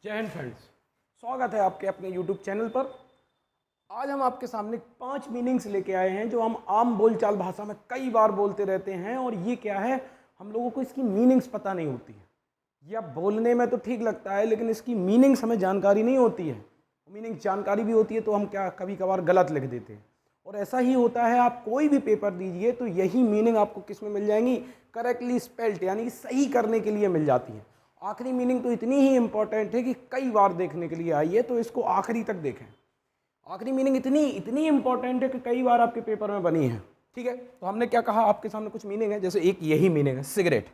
जय हिंद फ्रेंड्स, स्वागत है आपके अपने यूट्यूब चैनल पर। आज हम आपके सामने 5 मीनिंग्स लेके आए हैं जो हम आम बोलचाल भाषा में कई बार बोलते रहते हैं। और ये क्या है, हम लोगों को इसकी मीनिंग्स पता नहीं होती है। या बोलने में तो ठीक लगता है लेकिन इसकी मीनिंग्स हमें जानकारी नहीं होती है। मीनिंग्स जानकारी भी होती है तो हम क्या कभी कभार गलत लिख देते हैं। और ऐसा ही होता है, आप कोई भी पेपर दीजिए तो यही मीनिंग आपको किस में मिल जाएंगी, करेक्टली स्पेल्ड, यानी कि सही करने के लिए मिल जाती है। आखिरी मीनिंग तो इतनी ही इंपॉर्टेंट है कि कई बार देखने के लिए आई है, तो इसको आखिरी तक देखें। आखिरी मीनिंग इतनी इतनी इंपॉर्टेंट है कि कई बार आपके पेपर में बनी है। ठीक है, तो हमने क्या कहा, आपके सामने कुछ मीनिंग है। जैसे एक यही मीनिंग है, सिगरेट।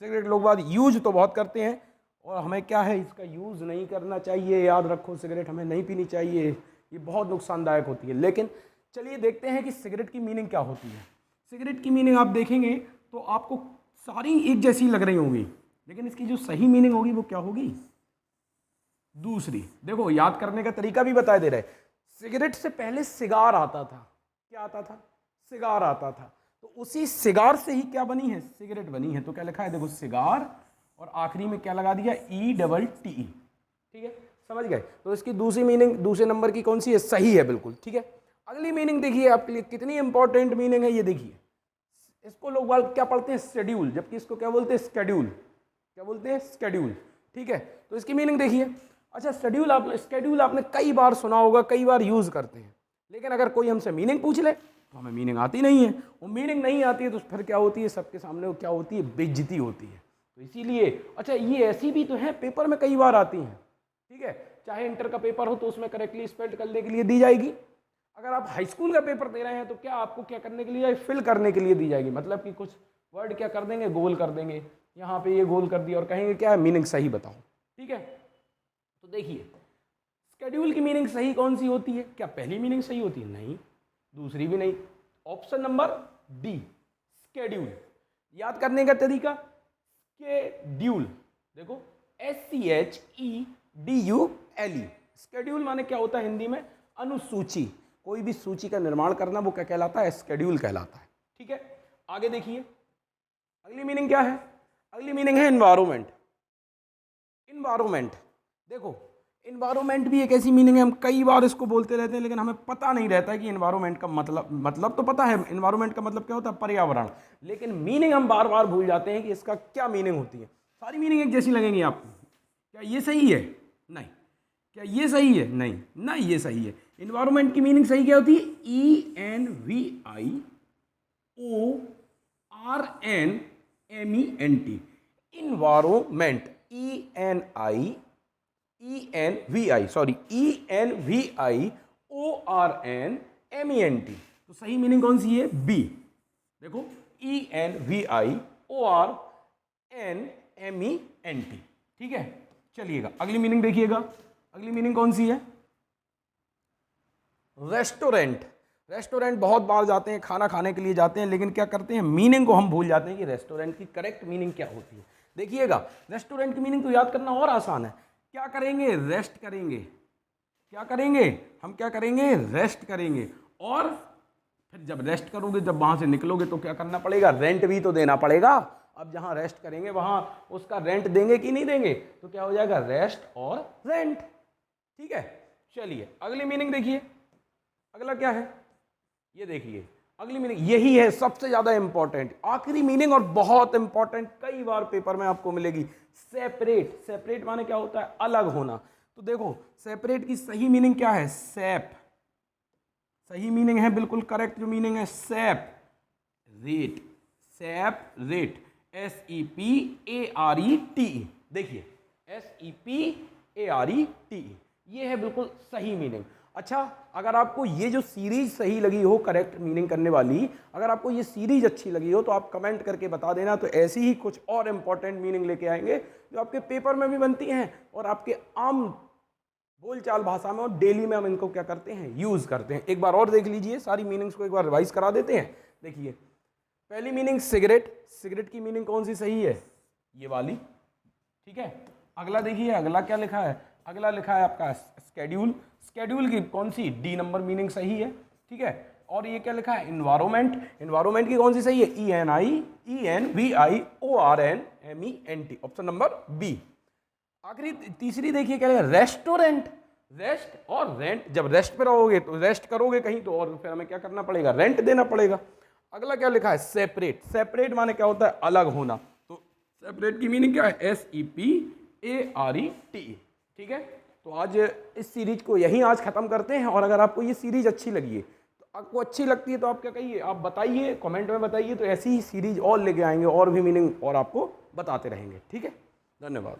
सिगरेट लोग बात यूज तो बहुत करते हैं और हमें क्या है, इसका यूज़ नहीं करना चाहिए। याद रखो, सिगरेट हमें नहीं पीनी चाहिए, ये बहुत नुकसानदायक होती है। लेकिन चलिए देखते हैं कि सिगरेट की मीनिंग क्या होती है। सिगरेट की मीनिंग आप देखेंगे तो आपको सारी एक जैसी लग रही होंगी, लेकिन इसकी जो सही मीनिंग होगी वो क्या होगी, दूसरी। देखो, याद करने का तरीका भी बता दे रहे। सिगरेट से पहले सिगार आता था। क्या आता था? सिगार आता था। तो उसी सिगार से ही क्या बनी है, सिगरेट बनी है। तो क्या लिखा है, देखो, सिगार, और आखिरी में क्या लगा दिया, ETTE। ठीक है, समझ गए। तो इसकी दूसरी मीनिंग, दूसरे नंबर की कौन सी है, सही है, बिल्कुल ठीक है। अगली मीनिंग देखिए आपके लिए कितनी इंपॉर्टेंट मीनिंग है, ये देखिए। इसको लोग क्या पढ़ते हैं, शेड्यूल, जबकि इसको क्या बोलते हैं, स्केड्यूल। क्या बोलते हैं, स्केड्यूल। ठीक है, तो इसकी मीनिंग देखिए। अच्छा, स्केड्यूल आपने कई बार सुना होगा, कई बार यूज करते हैं, लेकिन अगर कोई हमसे मीनिंग पूछ ले तो हमें मीनिंग आती नहीं है। वो मीनिंग नहीं आती है तो फिर क्या होती है, सबके सामने वो क्या होती है, बेइज्जती होती है। तो इसीलिए, अच्छा, ये ऐसी भी तो है, पेपर में कई बार आती हैं। ठीक है, चाहे इंटर का पेपर हो तो उसमें करेक्टली स्पेल्ड करने के लिए दी जाएगी। अगर आप हाई स्कूल का पेपर दे रहे हैं तो क्या आपको क्या करने के लिए, फिल करने के लिए दी जाएगी। मतलब कि कुछ वर्ड क्या कर देंगे, गोल कर देंगे। यहाँ पे ये गोल कर दिया और कहेंगे क्या है, मीनिंग सही बताओ। ठीक है, तो देखिए, स्केड्यूल की मीनिंग सही कौन सी होती है? क्या पहली मीनिंग सही होती है? नहीं, दूसरी भी नहीं। Option number D, schedule. याद करने का तरीका, स्केड्यूल, देखो, SCHEDULE। स्केड्यूल माने क्या होता है हिंदी में, अनुसूची। कोई भी सूची का निर्माण करना, वो क्या कहलाता है, स्केड्यूल कहलाता है। ठीक है, आगे देखिए, अगली मीनिंग क्या है। अगली मीनिंग है एनवायरमेंट। इन्वायरमेंट, देखो, इन्वायरमेंट भी एक ऐसी मीनिंग है, हम कई बार इसको बोलते रहते हैं लेकिन हमें पता नहीं रहता है कि इन्वायरमेंट का मतलब तो पता है, इन्वायरमेंट का मतलब क्या होता है, पर्यावरण। लेकिन मीनिंग हम बार बार भूल जाते हैं कि इसका क्या मीनिंग होती है। सारी मीनिंग एक जैसी लगेंगी आपको। क्या ये सही है? नहीं। क्या ये सही है? नहीं ना, ये सही है। इन्वायरमेंट की मीनिंग सही क्या होती है, ENVIORNMENT। Environment, ENVIORNMENT। तो सही मीनिंग कौन सी है, बी। देखो, ENVIORNMENT। ठीक है, चलिएगा अगली मीनिंग देखिएगा। अगली मीनिंग कौन सी है, रेस्टोरेंट। रेस्टोरेंट बहुत बार जाते हैं, खाना खाने के लिए जाते हैं, लेकिन क्या करते हैं, मीनिंग को हम भूल जाते हैं कि रेस्टोरेंट की करेक्ट मीनिंग क्या होती है। देखिएगा, रेस्टोरेंट की मीनिंग तो याद करना और आसान है। क्या करेंगे, रेस्ट करेंगे। क्या करेंगे, हम क्या करेंगे, रेस्ट करेंगे। और फिर जब रेस्ट करोगे, जब वहां से निकलोगे तो क्या करना पड़ेगा, रेंट भी तो देना पड़ेगा। अब जहां रेस्ट करेंगे वहां उसका रेंट देंगे कि नहीं देंगे, तो क्या हो जाएगा, रेस्ट और रेंट। ठीक है, चलिए अगली मीनिंग देखिए। अगला क्या है, ये देखिए, अगली मीनिंग यही है सबसे ज्यादा इंपॉर्टेंट, आखिरी मीनिंग, और बहुत इंपॉर्टेंट, कई बार पेपर में आपको मिलेगी, सेपरेट। सेपरेट माने क्या होता है, अलग होना। तो देखो, सेपरेट की सही मीनिंग क्या है, सेप। सही मीनिंग है, बिल्कुल करेक्ट जो मीनिंग है, सेप रेट। सेप रेट, SEPARETE। देखिए, SEPARETE, ये है बिल्कुल सही मीनिंग। अच्छा, अगर आपको ये जो सीरीज सही लगी हो, करेक्ट मीनिंग करने वाली, अगर आपको ये सीरीज अच्छी लगी हो तो आप कमेंट करके बता देना। तो ऐसी ही कुछ और इंपॉर्टेंट मीनिंग लेके आएंगे जो आपके पेपर में भी बनती हैं और आपके आम बोलचाल भाषा में और डेली में हम इनको क्या करते हैं, यूज करते हैं। एक बार और देख लीजिए, सारी मीनिंग्स को एक बार रिवाइज करा देते हैं। देखिए, पहली मीनिंग सिगरेट। सिगरेट की मीनिंग कौन सी सही है, ये वाली। ठीक है, अगला देखिए, अगला क्या लिखा है, अगला लिखा है आपका स्केड्यूल। स्केड्यूल की कौन सी, डी नंबर मीनिंग सही है। ठीक है, और ये क्या लिखा है, इन्वायरमेंट। इन्वायरमेंट की कौन सी सही है, ENVIORNMENT, ऑप्शन नंबर बी। आखिरी तीसरी देखिए क्या लगा, रेस्टोरेंट। रेस्ट और रेंट, जब रेस्ट पे रहोगे तो रेस्ट करोगे कहीं तो, और फिर हमें क्या करना पड़ेगा, रेंट देना पड़ेगा। अगला क्या लिखा है, सेपरेट। सेपरेट माने क्या होता है, अलग होना। तो सेपरेट की मीनिंग क्या है, SEPARET। ठीक है, तो आज इस सीरीज को यहीं आज खत्म करते हैं। और अगर आपको ये सीरीज अच्छी लगी है, तो आपको अच्छी लगती है तो आप क्या कहिए, आप बताइए, कमेंट में बताइए। तो ऐसी ही सीरीज और लेके आएंगे और भी मीनिंग और आपको बताते रहेंगे। ठीक है, धन्यवाद।